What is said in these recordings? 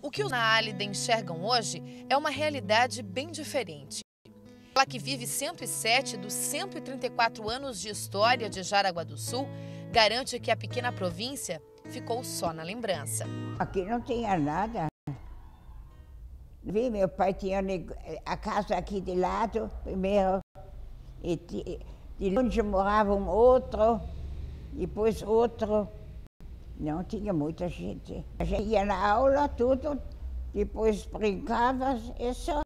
O que os na Álida enxergam hoje é uma realidade bem diferente. Ela que vive 107 dos 134 anos de história de Jaraguá do Sul, garante que a pequena província ficou só na lembrança. Aqui não tinha nada. Meu pai tinha a casa aqui de lado, primeiro, e de longe morava um outro, depois outro. Não tinha muita gente. A gente ia na aula, tudo, depois brincava, isso.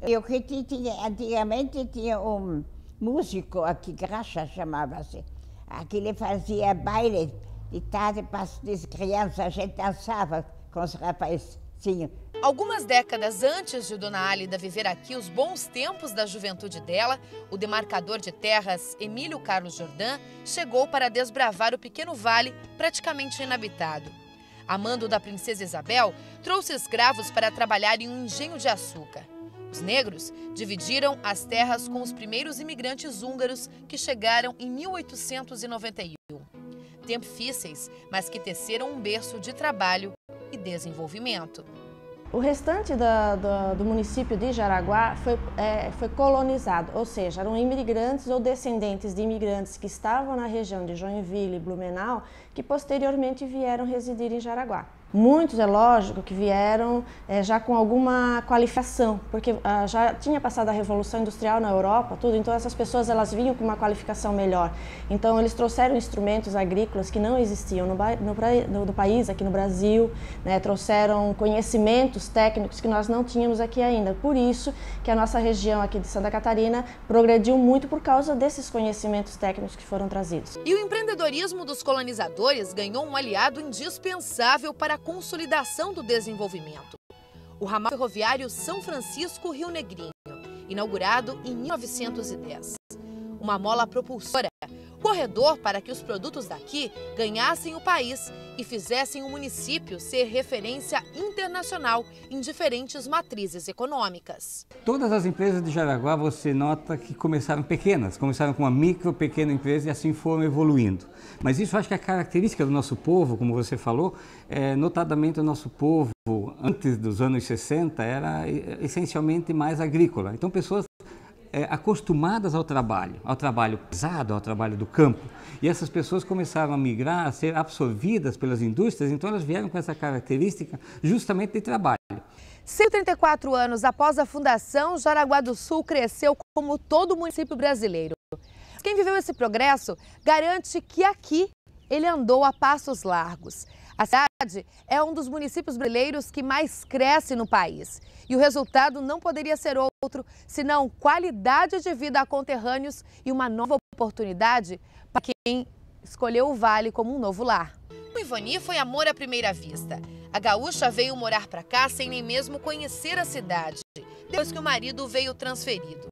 E o que tinha, antigamente tinha um músico aqui, Graxa chamava-se. Aqui ele fazia baile de tarde para as crianças, a gente dançava com os rapazinhos. Algumas décadas antes de Dona Álida viver aqui os bons tempos da juventude dela, o demarcador de terras Emílio Carlos Jordã chegou para desbravar o pequeno vale praticamente inabitado. A mando da princesa Isabel, trouxe escravos para trabalhar em um engenho de açúcar. Os negros dividiram as terras com os primeiros imigrantes húngaros que chegaram em 1891. Tempos difíceis, mas que teceram um berço de trabalho e desenvolvimento. O restante do município de Jaraguá foi colonizado, ou seja, eram imigrantes ou descendentes de imigrantes que estavam na região de Joinville e Blumenau, que posteriormente vieram residir em Jaraguá. Muitos, é lógico, que vieram já com alguma qualificação, porque já tinha passado a Revolução Industrial na Europa, tudo, então essas pessoas elas vinham com uma qualificação melhor. Então eles trouxeram instrumentos agrícolas que não existiam no país, aqui no Brasil, né? Trouxeram conhecimentos técnicos que nós não tínhamos aqui ainda. Por isso que a nossa região aqui de Santa Catarina progrediu muito por causa desses conhecimentos técnicos que foram trazidos. E o empreendedorismo dos colonizadores ganhou um aliado indispensável para a consolidação do desenvolvimento. O ramal ferroviário São Francisco-Rio Negrinho, inaugurado em 1910. Uma mola propulsora, corredor para que os produtos daqui ganhassem o país e fizessem o município ser referência internacional em diferentes matrizes econômicas. Todas as empresas de Jaraguá, você nota que começaram pequenas, começaram com uma micro, pequena empresa e assim foram evoluindo. Mas isso acho que é a característica do nosso povo, como você falou, notadamente o nosso povo, antes dos anos 60, era essencialmente mais agrícola. Então pessoas acostumadas ao trabalho pesado, ao trabalho do campo. E essas pessoas começaram a migrar, a ser absorvidas pelas indústrias, então elas vieram com essa característica justamente de trabalho. 134 anos após a fundação, Jaraguá do Sul cresceu como todo município brasileiro. Quem viveu esse progresso garante que aqui ele andou a passos largos. A cidade é um dos municípios brasileiros que mais cresce no país. E o resultado não poderia ser outro, senão qualidade de vida a conterrâneos e uma nova oportunidade para quem escolheu o Vale como um novo lar. O Ivani foi amor à primeira vista. A gaúcha veio morar para cá sem nem mesmo conhecer a cidade, depois que o marido veio transferido.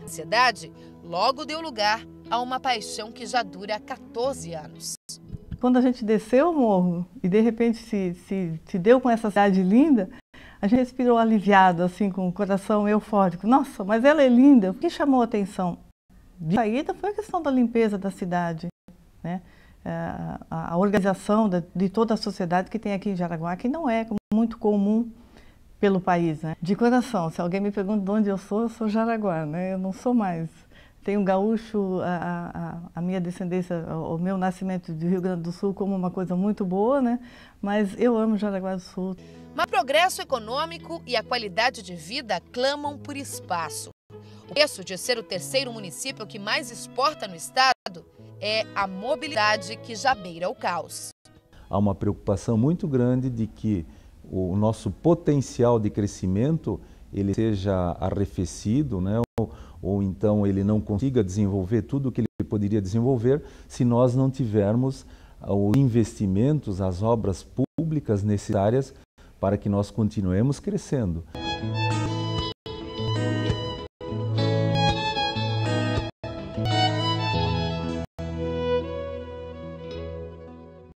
A cidade logo deu lugar a uma paixão que já dura 14 anos. Quando a gente desceu o morro e de repente se deu com essa cidade linda, a gente respirou aliviado, assim, com o coração eufórico. Nossa, mas ela é linda. O que chamou a atenção de saída foi a questão da limpeza da cidade, né? A organização de toda a sociedade que tem aqui em Jaraguá, que não é muito comum pelo país, né? De coração, se alguém me pergunta de onde eu sou Jaraguá, né? Eu não sou mais. Tenho gaúcho, a minha descendência, o meu nascimento do Rio Grande do Sul como uma coisa muito boa, né? Mas eu amo Jaraguá do Sul. Mas progresso econômico e a qualidade de vida clamam por espaço. O preço de ser o terceiro município que mais exporta no estado é a mobilidade que já beira o caos. Há uma preocupação muito grande de que o nosso potencial de crescimento ele seja arrefecido, né? Ou então ele não consiga desenvolver tudo o que ele poderia desenvolver se nós não tivermos os investimentos, as obras públicas necessárias para que nós continuemos crescendo.